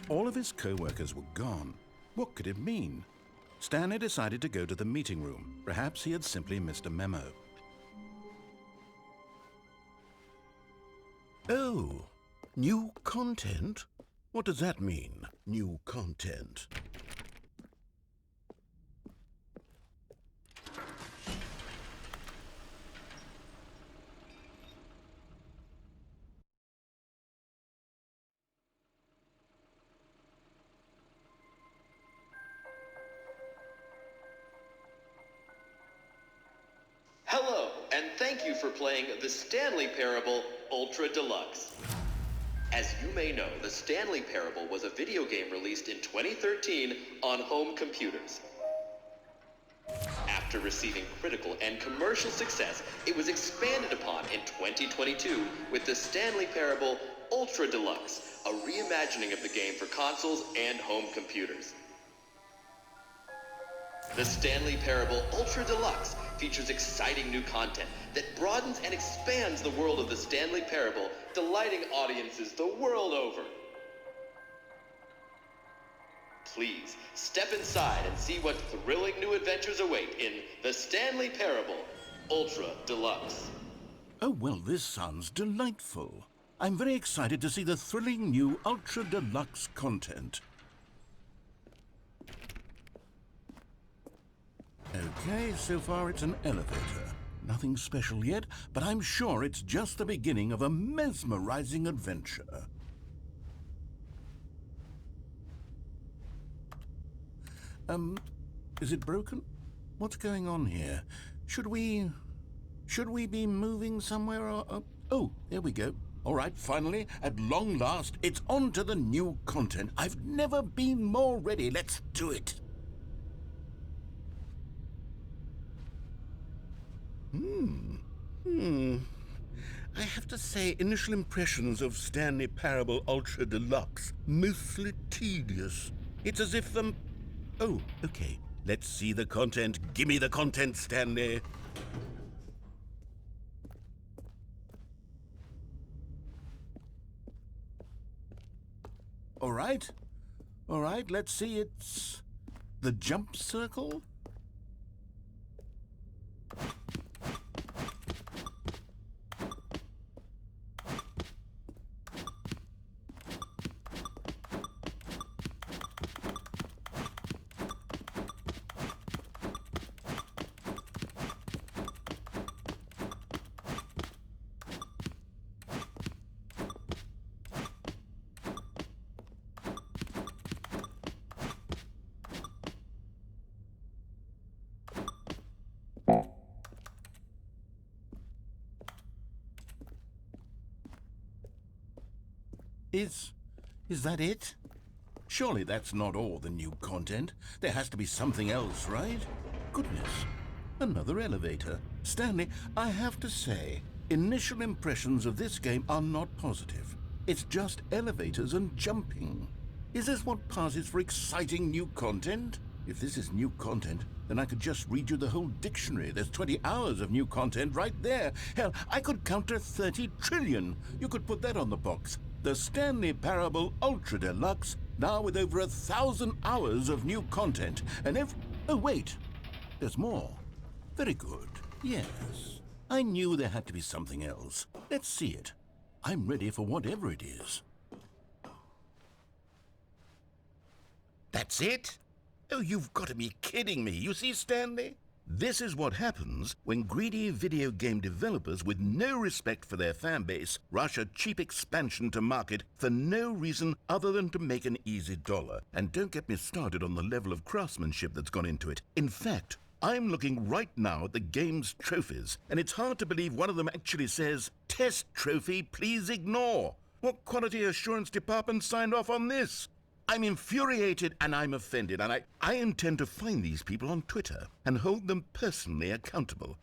All of his co-workers were gone. What could it mean? Stanley decided to go to the meeting room. Perhaps he had simply missed a memo. Oh, new content? What does that mean, new content? Hello, and thank you for playing the Stanley Parable Ultra Deluxe. As you may know, the Stanley Parable was a video game released in 2013 on home computers. After receiving critical and commercial success, it was expanded upon in 2022 with the Stanley Parable Ultra Deluxe, a reimagining of the game for consoles and home computers. The Stanley Parable Ultra Deluxe features exciting new content that broadens and expands the world of the Stanley Parable, delighting audiences the world over. Please, step inside and see what thrilling new adventures await in the Stanley Parable Ultra Deluxe. Oh, well, this sounds delightful. I'm very excited to see the thrilling new Ultra Deluxe content. Okay, so far it's an elevator. Nothing special yet, but I'm sure it's just the beginning of a mesmerizing adventure. Is it broken? What's going on here? Should we be moving somewhere or... Oh, there we go. All right, finally, at long last, it's on to the new content. I've never been more ready. Let's do it. I have to say, initial impressions of Stanley Parable Ultra Deluxe, mostly tedious. It's as if the... Oh, okay. Let's see the content. Gimme the content, Stanley. All right, let's see. It's the jump circle. Is that it? Surely that's not all the new content. There has to be something else, right? Goodness, another elevator. Stanley, I have to say, initial impressions of this game are not positive. It's just elevators and jumping. Is this what passes for exciting new content? If this is new content, then I could just read you the whole dictionary. There's 20 hours of new content right there. Hell, I could count to 30 trillion. You could put that on the box. The Stanley Parable Ultra Deluxe, now with over 1,000 hours of new content. And oh, wait. There's more. Very good. Yes. I knew there had to be something else. Let's see it. I'm ready for whatever it is. That's it? Oh, you've got to be kidding me. You see, Stanley? This is what happens when greedy video game developers with no respect for their fan base rush a cheap expansion to market for no reason other than to make an easy dollar. And don't get me started on the level of craftsmanship that's gone into it. In fact, I'm looking right now at the game's trophies, and it's hard to believe one of them actually says, "Test trophy, please ignore." What quality assurance department signed off on this? I'm infuriated and I'm offended, and I intend to find these people on Twitter and hold them personally accountable.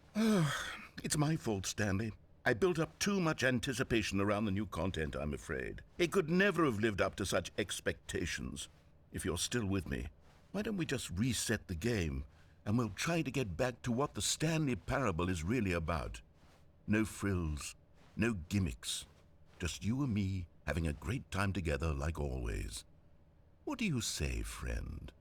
It's my fault, Stanley. I built up too much anticipation around the new content, I'm afraid. It could never have lived up to such expectations. If you're still with me, why don't we just reset the game, and we'll try to get back to what the Stanley Parable is really about. No frills, no gimmicks, just you and me having a great time together like always. What do you say, friend?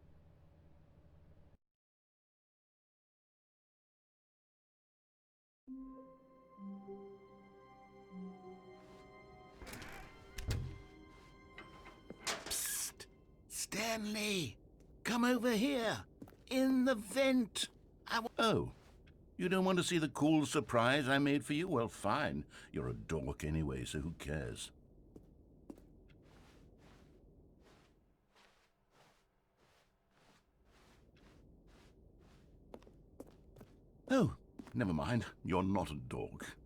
Psst! Stanley! Come over here! In the vent! Oh, you don't want to see the cool surprise I made for you? Well, fine. You're a dork anyway, so who cares? Oh, never mind. You're not a dork.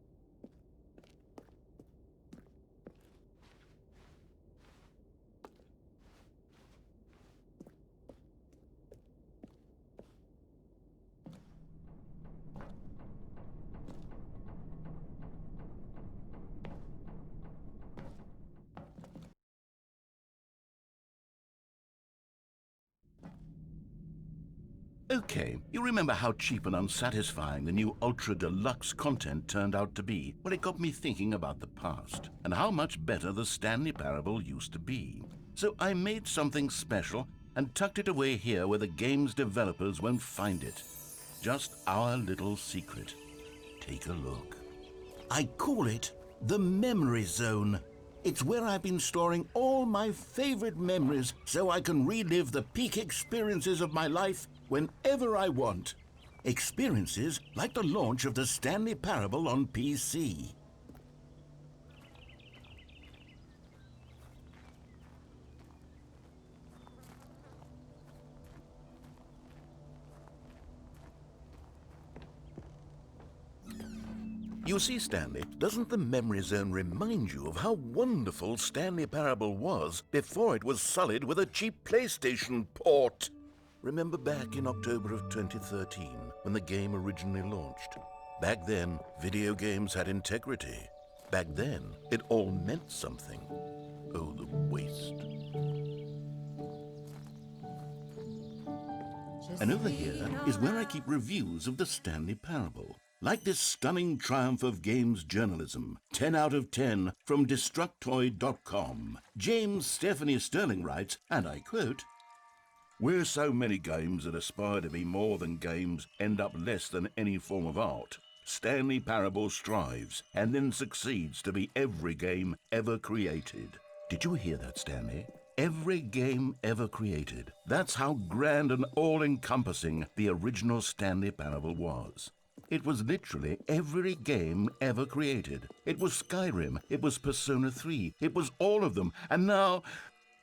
Okay, you remember how cheap and unsatisfying the new Ultra Deluxe content turned out to be? Well, it got me thinking about the past and how much better the Stanley Parable used to be. So I made something special and tucked it away here where the game's developers won't find it. Just our little secret. Take a look. I call it the Memory Zone. It's where I've been storing all my favorite memories so I can relive the peak experiences of my life whenever I want. Experiences like the launch of the Stanley Parable on PC. You see, Stanley, doesn't the Memory Zone remind you of how wonderful Stanley Parable was before it was sullied with a cheap PlayStation port? Remember back in October of 2013, when the game originally launched? Back then, video games had integrity. Back then, it all meant something. Oh, the waste. And over here is where I keep reviews of the Stanley Parable. Like this stunning triumph of games journalism, 10 out of 10 from Destructoid.com. James Stephanie Sterling writes, and I quote, "Where so many games that aspire to be more than games end up less than any form of art, Stanley Parable strives and then succeeds to be every game ever created." Did you hear that, Stanley? Every game ever created. That's how grand and all-encompassing the original Stanley Parable was. It was literally every game ever created. It was Skyrim, it was Persona 3, it was all of them, and now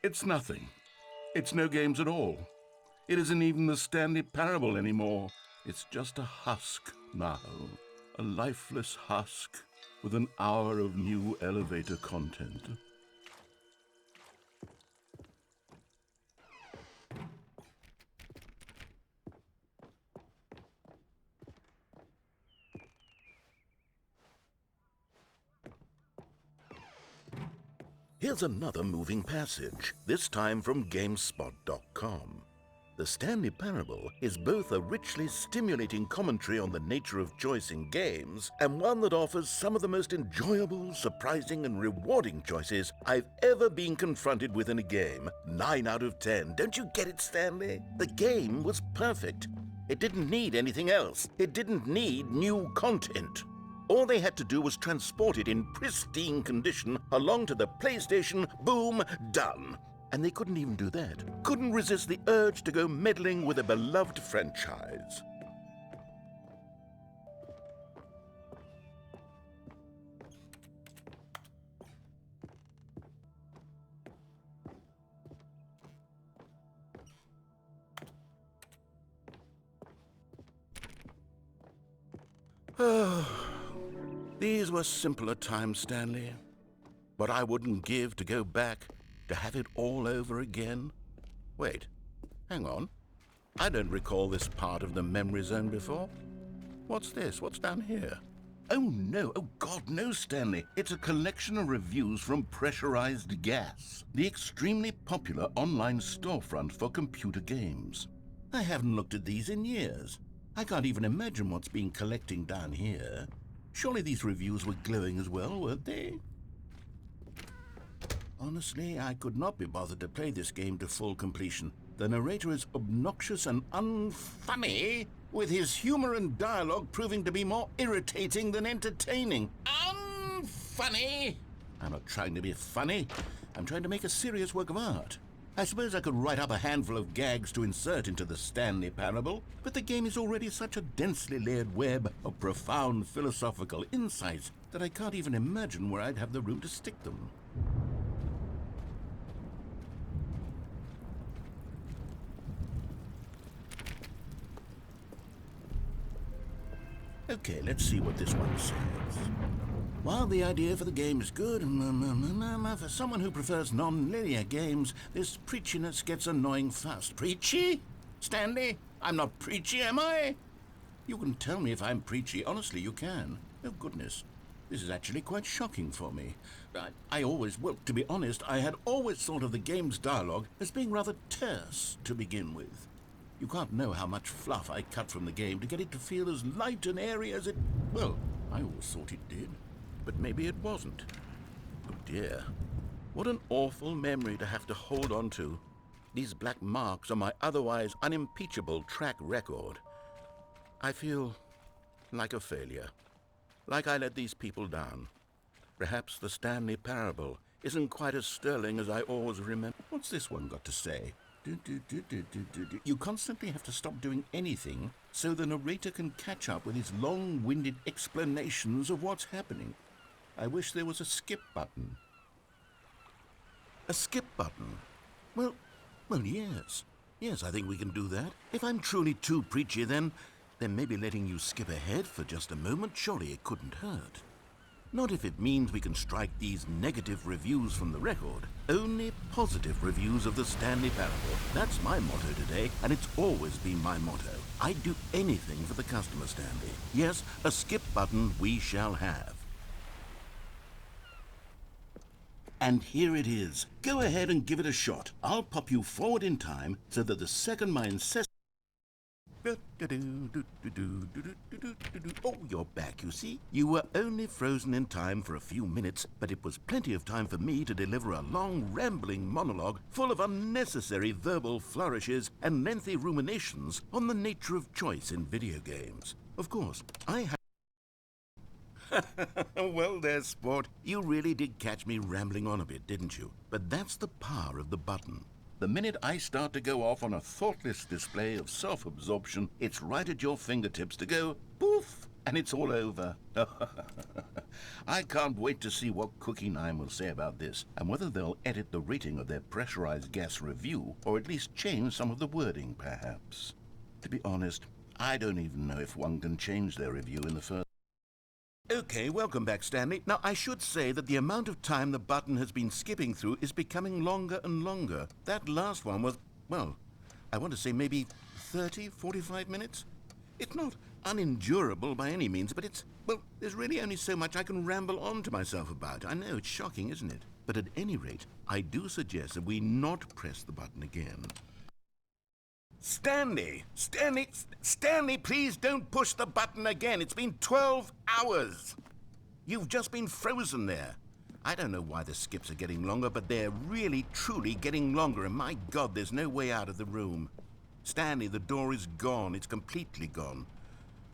it's nothing. It's no games at all. It isn't even the Stanley Parable anymore. It's just a husk now, a lifeless husk with an hour of new elevator content. Here's another moving passage, this time from GameSpot.com. The Stanley Parable is both a richly stimulating commentary on the nature of choice in games and one that offers some of the most enjoyable, surprising, and rewarding choices I've ever been confronted with in a game. 9 out of 10. Don't you get it, Stanley? The game was perfect. It didn't need anything else. It didn't need new content. All they had to do was transport it in pristine condition along to the PlayStation, boom, done. And they couldn't even do that. Couldn't resist the urge to go meddling with a beloved franchise. These were simpler times, Stanley. But I wouldn't give to go back to have it all over again. Wait, hang on. I don't recall this part of the Memory Zone before. What's this? What's down here? Oh no, oh God, no, Stanley. It's a collection of reviews from Pressurized Gas, the extremely popular online storefront for computer games. I haven't looked at these in years. I can't even imagine what's been collecting down here. Surely these reviews were glowing as well, weren't they? Honestly, I could not be bothered to play this game to full completion. The narrator is obnoxious and unfunny, with his humor and dialogue proving to be more irritating than entertaining. Unfunny? I'm not trying to be funny. I'm trying to make a serious work of art. I suppose I could write up a handful of gags to insert into the Stanley Parable, but the game is already such a densely layered web of profound philosophical insights that I can't even imagine where I'd have the room to stick them. Okay, let's see what this one says. While the idea for the game is good, for someone who prefers non-linear games, this preachiness gets annoying fast. Preachy? Stanley? I'm not preachy, am I? You can tell me if I'm preachy. Honestly, you can. Oh, goodness. This is actually quite shocking for me. Well, to be honest, I had always thought of the game's dialogue as being rather terse to begin with. You can't know how much fluff I cut from the game to get it to feel as light and airy as it... Well, I always thought it did. But maybe it wasn't. Oh dear. What an awful memory to have to hold on to. These black marks on my otherwise unimpeachable track record. I feel like a failure. Like I let these people down. Perhaps the Stanley Parable isn't quite as sterling as I always remember. What's this one got to say? You constantly have to stop doing anything so the narrator can catch up with his long-winded explanations of what's happening. I wish there was a skip button. A skip button? Well, yes. Yes, I think we can do that. If I'm truly too preachy, then maybe letting you skip ahead for just a moment, surely it couldn't hurt. Not if it means we can strike these negative reviews from the record. Only positive reviews of the Stanley Parable. That's my motto today, and it's always been my motto. I'd do anything for the customer, Stanley. Yes, a skip button we shall have. And here it is. Go ahead and give it a shot. I'll pop you forward in time so that the second my incessant... Oh, you're back, you see. You were only frozen in time for a few minutes, but it was plenty of time for me to deliver a long, rambling monologue full of unnecessary verbal flourishes and lengthy ruminations on the nature of choice in video games. Of course, I had... Well there, sport. You really did catch me rambling on a bit, didn't you? But that's the power of the button. The minute I start to go off on a thoughtless display of self-absorption, it's right at your fingertips to go poof, and it's all over. I can't wait to see what Cookie 9 will say about this, and whether they'll edit the rating of their pressurized gas review, or at least change some of the wording, perhaps. To be honest, I don't even know if one can change their review in the first... Okay, welcome back, Stanley. Now, I should say that the amount of time the button has been skipping through is becoming longer and longer. That last one was, well, I want to say maybe 30, 45 minutes? It's not unendurable by any means, but it's, well, there's really only so much I can ramble on to myself about. I know, it's shocking, isn't it? But at any rate, I do suggest that we not press the button again. Stanley, please don't push the button again. It's been 12 hours. You've just been frozen there. I don't know why the skips are getting longer, but they're really, truly getting longer, and my God, there's no way out of the room. Stanley, the door is gone. It's completely gone.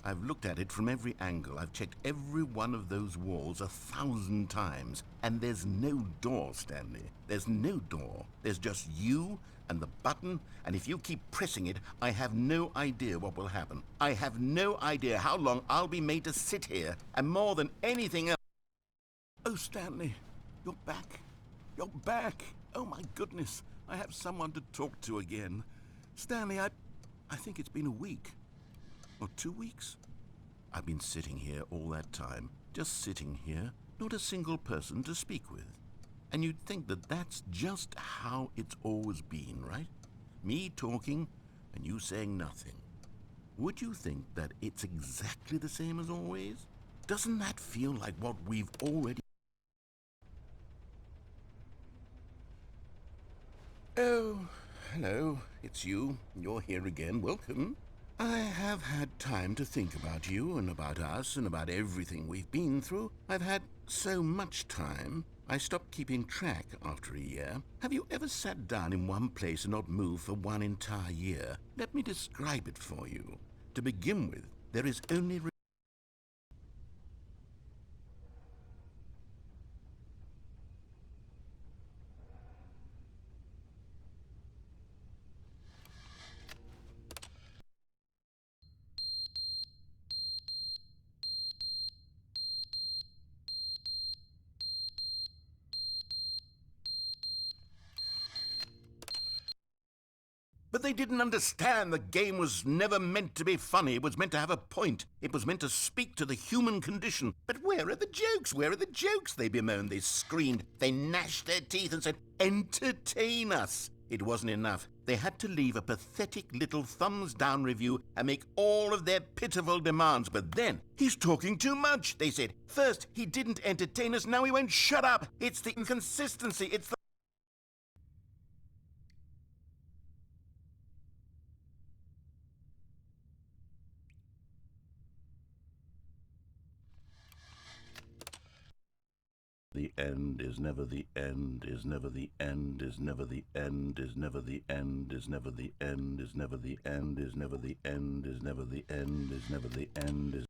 I've looked at it from every angle. I've checked every one of those walls 1,000 times, and there's no door, Stanley. There's no door. There's just you and the button, and if you keep pressing it, I have no idea what will happen. I have no idea how long I'll be made to sit here, and more than anything else... Oh, Stanley, you're back. You're back. Oh, my goodness. I have someone to talk to again. Stanley, I think it's been a week. Or 2 weeks. I've been sitting here all that time, just sitting here, not a single person to speak with. And you'd think that that's just how it's always been, right? Me talking and you saying nothing. Would you think that it's exactly the same as always? Doesn't that feel like what we've already... Oh, hello, it's you. You're here again. Welcome. I have had time to think about you and about us and about everything we've been through. I've had so much time. I stopped keeping track after a year. Have you ever sat down in one place and not moved for one entire year? Let me describe it for you. To begin with, there is only... But they didn't understand the game was never meant to be funny. It was meant to have a point. It was meant to speak to the human condition. But where are the jokes? Where are the jokes? They bemoaned, they screamed, they gnashed their teeth and said, entertain us. It wasn't enough. They had to leave a pathetic little thumbs-down review and make all of their pitiful demands. But then, he's talking too much, they said. First, he didn't entertain us, now he won't shut up. It's the inconsistency, it's the... The end is never the end, is never the end, is never the end, is never the end, is never the end, is never the end, is never the end, is never the end, is never the end, is